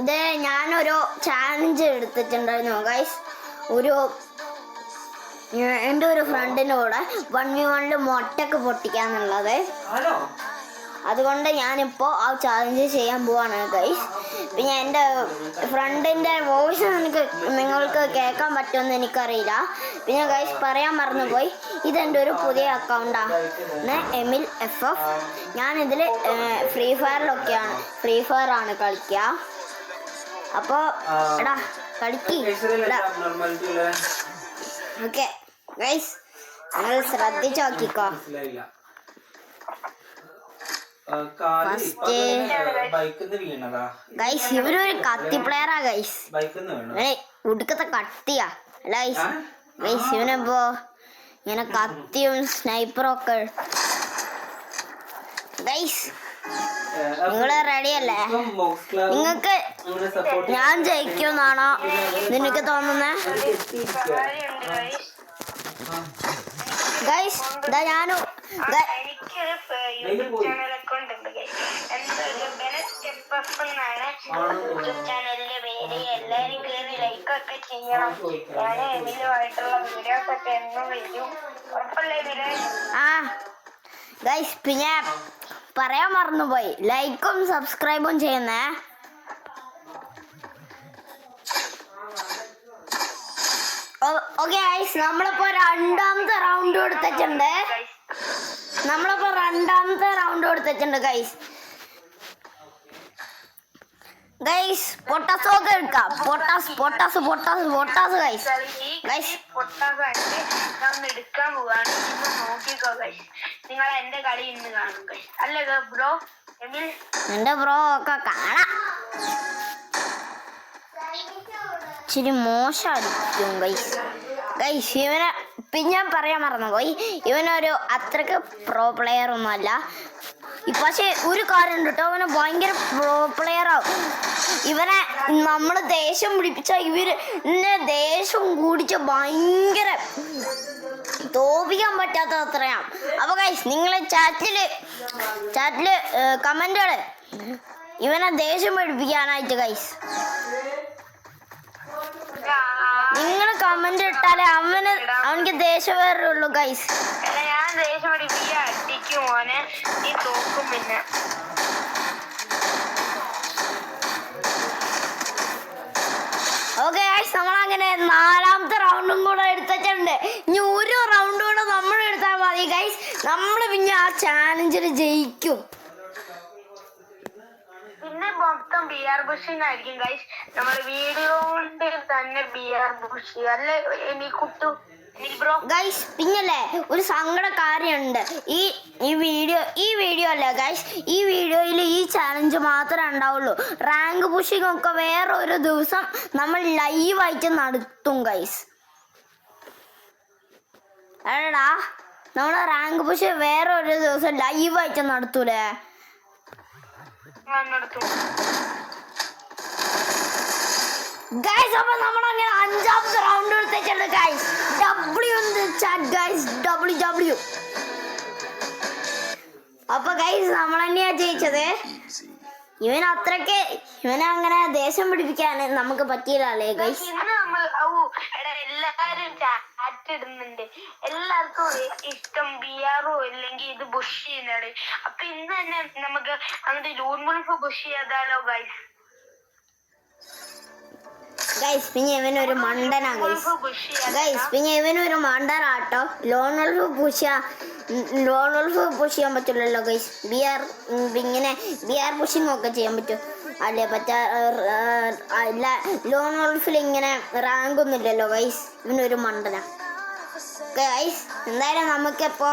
ഇത് ഞാനൊരു ചാലഞ്ച് എടുത്തിട്ടുണ്ടായിരുന്നു ഗൈസ്. എൻ്റെ ഒരു ഫ്രണ്ടിൻ്റെ കൂടെ 1v1 മൊട്ടൊക്കെ പൊട്ടിക്കാന്നുള്ളത്. അതുകൊണ്ട് ഞാനിപ്പോൾ ആ ചാലഞ്ച് ചെയ്യാൻ പോവാണ് ഗൈസ്. പിന്നെ എൻ്റെ ഫ്രണ്ടിൻ്റെ വോയിസ് നിങ്ങൾക്ക് കേൾക്കാൻ പറ്റുമെന്ന് എനിക്കറിയില്ല. പിന്നെ ഗൈസ് പറയാൻ മറന്നുപോയി, ഇതെൻ്റെ ഒരു പുതിയ അക്കൗണ്ടാണ്, എമിൽ FF. ഞാനിതിൽ ഫ്രീ ഫയറാണ് കളിക്കുക. അപ്പോൾ എടാ കളിക്ക്. ഓക്കെ ഗൈസ്, നിങ്ങൾ ശ്രദ്ധിച്ച് നോക്കിക്കോ. ഗൈസ് ഇവരൊരു കത്തി പ്ലെയറാ ഗൈസ്, ഉടുക്കത്തെ കത്തിയാ ഗൈസ്. ഗൈസ് ഇവനിപ്പോ ഇങ്ങനെ കത്തിയും സ്നൈപ്പറും ഒക്കെ. ഗൈസ് നിങ്ങള് റെഡിയല്ലേ? നിങ്ങൾക്ക് ഞാൻ ജയിക്കുമെന്നാണോ നിനക്ക് തോന്നുന്നത്? ഗൈസ് ഇതാ ഞാനും യൂട്യൂബ് ചാനൽ അക്കൗണ്ട് ഉണ്ട് ഗൈസ്. യൂട്യൂബ് ചാനലിന്റെ പേര്. എല്ലാരും കയറി ലൈക്ക് ഒക്കെ ചെയ്യണം. ഞാൻ എമിലുമായിട്ടുള്ള വീഡിയോസ് ഒക്കെ എന്നും വരും. ഉറപ്പല്ലേ? ഗൈസ് പിന്നെ പറയാൻ മറന്നുപോയി, ലൈക്കും സബ്സ്ക്രൈബും ചെയ്യുന്നേ. ഓക്കെ ഗൈസ്, നമ്മളിപ്പോ രണ്ടാമത്തെ റൗണ്ട് കൊടുത്തിട്ടുണ്ട് ഗൈസ്. ഗൈസ് പൊട്ടാസ് ഒക്കെ എടുക്കാം. പൊട്ടാസ് ഗൈസ്. എടുക്കാൻ പോവാണ്. നോക്കിക്കോ ഗൈസ്, നിങ്ങൾ എന്റെ കളി ഇന്ന് കാണും ഗൈസ്. അല്ലേ ബ്രോ? എന്റെ ബ്രോ ഒക്കെ കാണാം. ഇച്ചിരി മോശമായിരിക്കും ഗൈസ് ഇവനെ. പിന്നെ പറയാൻ മറന്നുപോയി, ഇവനൊരു അത്രക്ക് പ്രോ പ്ലെയർ ഒന്നുമല്ല. പക്ഷെ ഒരു കാര്യം ഉണ്ട് കേട്ടോ, അവന് ഭയങ്കര പ്രോ പ്ലെയർ ആവും. ഇവനെ നമ്മൾ ദേഷ്യം പിടിപ്പിച്ച ഇവനെ ദേഷ്യം കൂടിച്ച് ഭയങ്കര തോപ്പിക്കാൻ പറ്റാത്ത അത്രയാണ്. അപ്പൊ ഗൈസ് നിങ്ങൾ ചാറ്റില് കമന്റുകള് ഇവനെ ദേഷ്യം പിടിപ്പിക്കാനായിട്ട് ഗൈസ് നിങ്ങൾ കമന്റ് ഇട്ടാലേ അവനക്ക് ദേഷ്യം വേറുള്ളൂ ഗൈസ്. ഞാൻ ദേഷ്യം അടിക്കും മോനെ, നീ തോക്കും. പിന്നെ ഓക്കെ ഗൈസ്, നമ്മളങ്ങനെ 4ാമത്തെ റൗണ്ടും കൂടെ എടുത്തിട്ടുണ്ട്. ഇനി ഒരു റൗണ്ട് കൂടെ നമ്മൾ എടുത്താൽ മതി ഗൈസ്. നമ്മൾ പിന്നെ ആ ചാലഞ്ചിൽ ജയിക്കും. പിന്നെ മൊത്തം BR ബുഷിംഗ് ആയിരിക്കും ഗൈസ്. നമ്മുടെ വീഡിയോയിൽ തന്നെ BR ബുഷ് അല്ലേ കുട്ടു ബ്രോ? ഗൈസ് പിന്നല്ലേ ഒരു സങ്കട കാര്യമുണ്ട്. ഈ വീഡിയോ അല്ലേ ഗൈസ്, ഈ വീഡിയോയിൽ ഈ ചാലഞ്ച് മാത്രമേ ഉണ്ടാവുള്ളൂ. റാങ്ക് പുഷിംഗ് ഒക്കെ വേറൊരു ദിവസം നമ്മൾ ലൈവായിട്ട് നടത്തും ഗൈസ്. അല്ലടാ, നമ്മൾ റാങ്ക് പുഷ് വേറൊരു ദിവസം ലൈവായിട്ട് നടത്തൂലേ ഗൈസ്? അപ്പൊ നമ്മളങ്ങനെ 5ാമത്തെ റൗണ്ട് എടുത്തിട്ടുണ്ട് ഗൈസ്. W. അപ്പൊ ഗൈസ് നമ്മൾ തന്നെയാ ജയിച്ചത്. ഇവനെ അങ്ങനെ ദേഷ്യം പിടിപ്പിക്കാൻ നമുക്ക് പറ്റിയില്ലേ ഗൈസ്? എല്ലാരും ചാറ്റ് ഇടുന്നുണ്ട്. എല്ലാവർക്കും ഇഷ്ടം BR അല്ലെങ്കിൽ ഇത് ബുഷ് ചെയ്യുന്നതാണ്. അപ്പൊ ഇന്ന് തന്നെ നമുക്ക് അങ്ങോട്ട് ലൂൺ മുൾഫ് ബുഷ് ചെയ്താലോ ഗൈസ്? ഗൈസ് പിന്നെ ഇവനൊരു മണ്ടനാ ഗൈസ്. പിന്നെ ഇവനൊരു മണ്ടനാട്ടോ. ലോൺ വൾഫ് പുഷ് ചെയ്യാൻ പറ്റില്ലല്ലോ ഗൈസ്. ഇങ്ങനെ BR പുഷിംഗ് ഒക്കെ ചെയ്യാൻ പറ്റും അല്ലേ? ലോൺ വൾഫിൽ ഇങ്ങനെ റാങ്ക് ഒന്നും ഇല്ലല്ലോ ഗൈസ്. ഇവനൊരു മണ്ടനാ ഗൈസ്. എന്തായാലും നമുക്കിപ്പോ